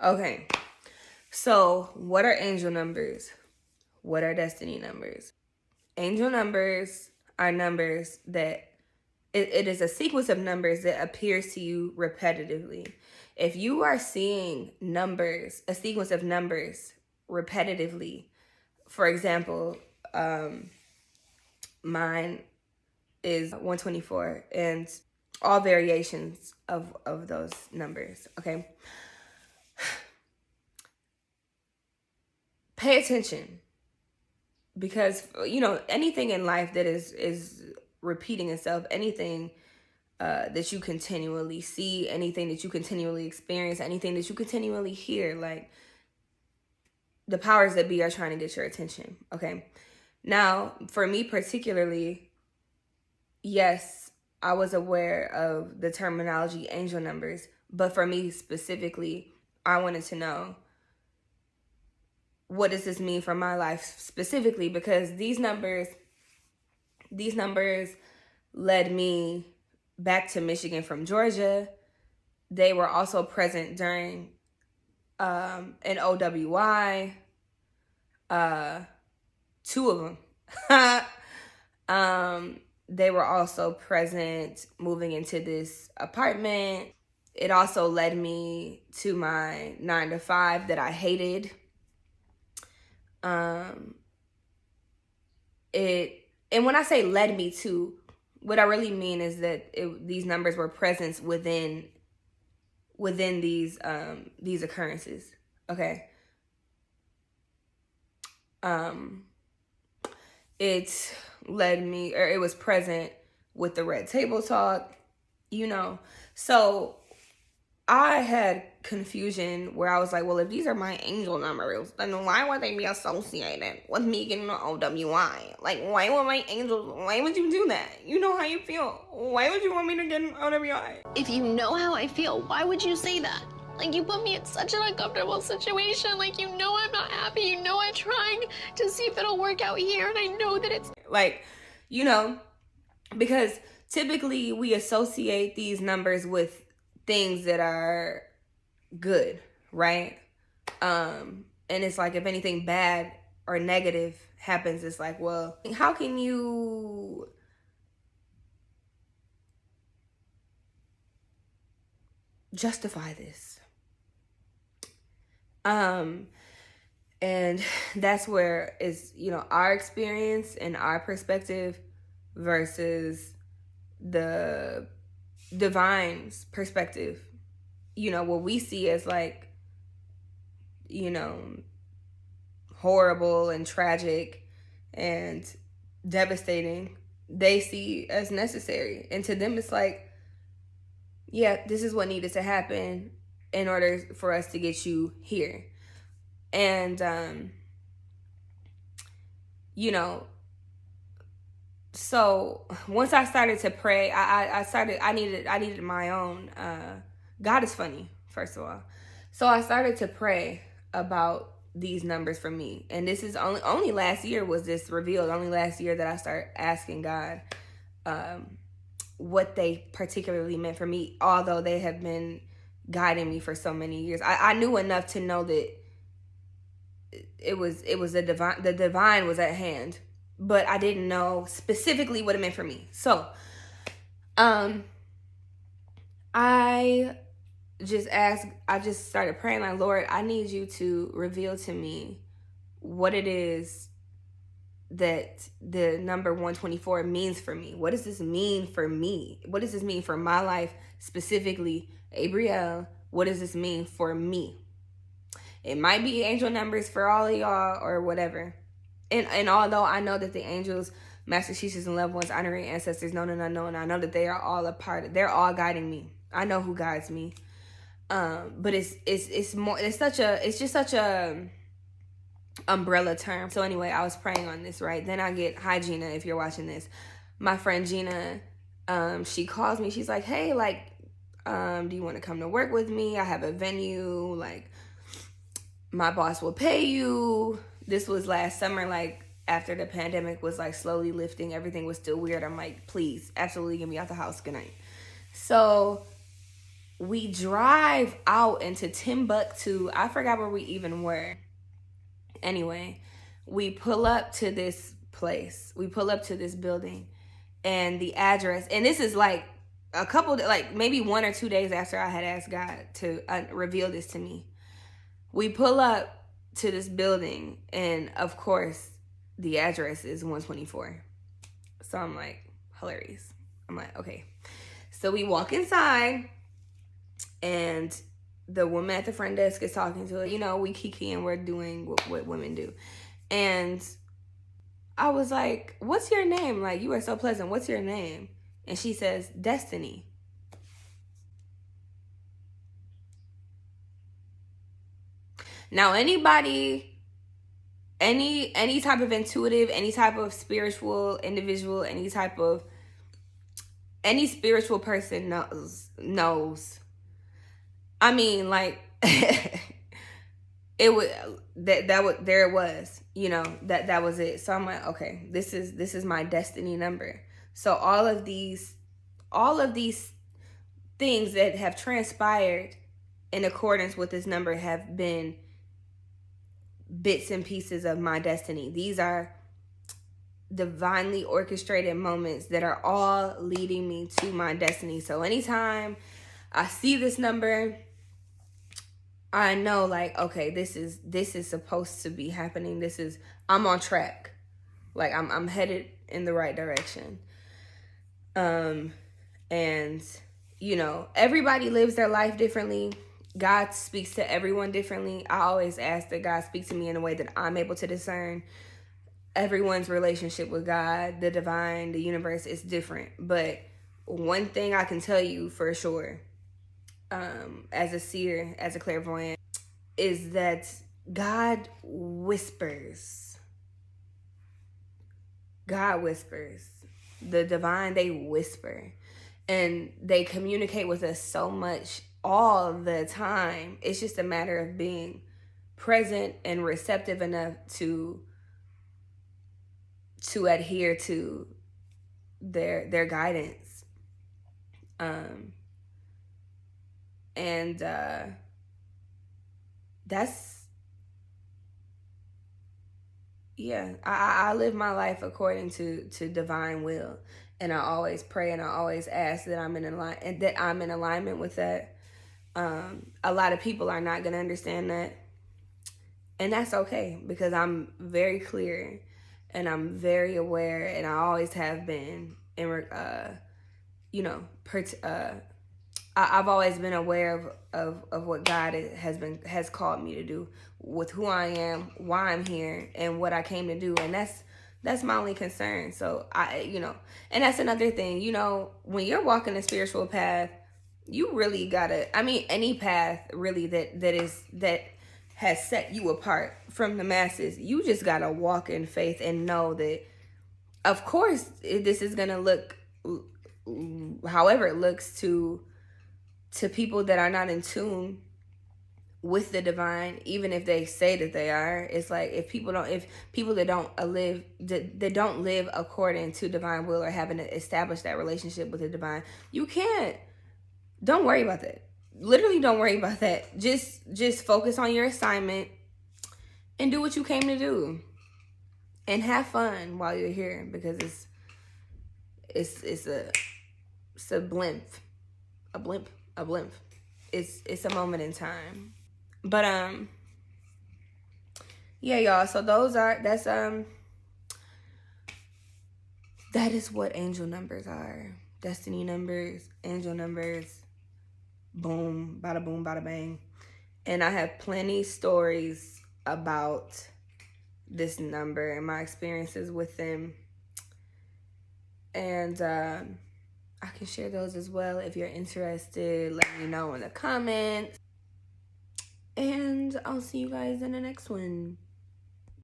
Okay. So, what are angel numbers? What are destiny numbers? Angel numbers are numbers that it is a sequence of numbers that appears to you repetitively. If you are seeing numbers, a sequence of numbers repetitively, for example, mine is 124 and all variations of those numbers, okay? Pay attention, because anything in life that is repeating itself, anything that you continually see, anything that you continually experience, anything that you continually hear, like, the powers that be are trying to get your attention, okay? Now, for me particularly, yes, I was aware of the terminology angel numbers, but for me specifically, I wanted to know, what does this mean for my life specifically? Because these numbers led me back to Michigan from Georgia. They were also present during an OWI, two of them. They were also present moving into this apartment. It also led me to my 9-to-5 that I hated. And when I say led me to, what I really mean is that these numbers were present within these occurrences. Okay. It led me, or it was present with the Red Table Talk, So I had confusion where I was like, well, if these are my angel numbers, then why would they be associated with me getting an OWI? Like, why would you do that? You know how you feel. Why would you want me to get an OWI? If you know how I feel, why would you say that? Like, you put me in such an uncomfortable situation. Like, I'm not happy. I'm trying to see if it'll work out here, and I know that it's... Like, because typically we associate these numbers with things that are good, right? And it's like, if anything bad or negative happens, it's like, well, how can you justify this? And that's where is, our experience and our perspective versus the divine's perspective. What we see as like, horrible and tragic and devastating, they see as necessary. And to them, it's like, yeah, this is what needed to happen in order for us to get you here. And, so once I started to pray, I needed my own, God is funny, first of all. So I started to pray about these numbers for me. And this is only last year was this revealed, only last year that I started asking God, what they particularly meant for me, although they have been guiding me for so many years. I knew enough to know that it was the divine was at hand, but I didn't know specifically what it meant for me. So, I just started praying, like, Lord, I need you to reveal to me what it is that the number 124 means for me. What does this mean for me? What does this mean for my life, specifically, Abrielle? What does this mean for me? It might be angel numbers for all of y'all or whatever. And although I know that the angels, master teachers, and loved ones, honoring ancestors, known and unknown, I know that they are all they're all guiding me. I know who guides me. But it's just such a umbrella term. So anyway, I was praying on this, right? Then I get, hi Gina, if you're watching this. My friend Gina, she calls me. She's like, hey, like, do you want to come to work with me? I have a venue, like, my boss will pay you. This was last summer, like, after the pandemic was, like, slowly lifting. Everything was still weird. I'm like, please, absolutely get me out the house. Good night. So we drive out into Timbuktu. I forgot where we even were. Anyway, we pull up to this place. We pull up to this building, and the address, and this is like a couple, like maybe 1 or 2 days after I had asked God to reveal this to me. We pull up to this building, and of course, the address is 124. So I'm like, hilarious. I'm like, okay. So we walk inside, and the woman at the front desk is talking to her. You know, we kiki and we're doing what women do. And I was like, what's your name? Like, you are so pleasant. What's your name? And she says, Destiny. Now, anybody, any type of intuitive, any type of spiritual individual, any spiritual person knows. I mean, like, it was there it was, you know, that was it. So I'm like, okay, this is my destiny number. So all of these things that have transpired in accordance with this number have been bits and pieces of my destiny. These are divinely orchestrated moments that are all leading me to my destiny. So anytime I see this number, I know, like, okay, this is supposed to be happening. I'm on track. Like, I'm headed in the right direction. And you know, everybody lives their life differently. God speaks to everyone differently. I always ask that God speaks to me in a way that I'm able to discern. Everyone's relationship with God, the divine, the universe is different. But one thing I can tell you for sure, as a seer, as a clairvoyant, is that God whispers. God whispers. The divine, they whisper. And they communicate with us so much all the time. It's just a matter of being present and receptive enough to adhere to their guidance. And that's, yeah, I live my life according to divine will. And I always pray and I always ask that I'm in alignment with that. A lot of people are not going to understand that. And that's okay, because I'm very clear and I'm very aware, and I always have been. I've always been aware of what God has called me to do, with who I am, why I'm here, and what I came to do. And that's my only concern. So and that's another thing, when you're walking a spiritual path, you really gotta, any path really that has set you apart from the masses, you just gotta walk in faith and know that, of course, this is gonna look however it looks to people that are not in tune with the divine, even if they say that they are. It's like, if people that don't live according to divine will, or haven't established that relationship with the divine, don't worry about that. Literally, don't worry about that. Just focus on your assignment and do what you came to do, and have fun while you're here, because it's a blimp. It's a moment in time. But yeah, y'all. So that is what angel numbers are. Destiny numbers, angel numbers. Boom, bada boom, bada bang. And I have plenty stories about this number and my experiences with them. And I can share those as well if you're interested. Let me know in the comments. And I'll see you guys in the next one.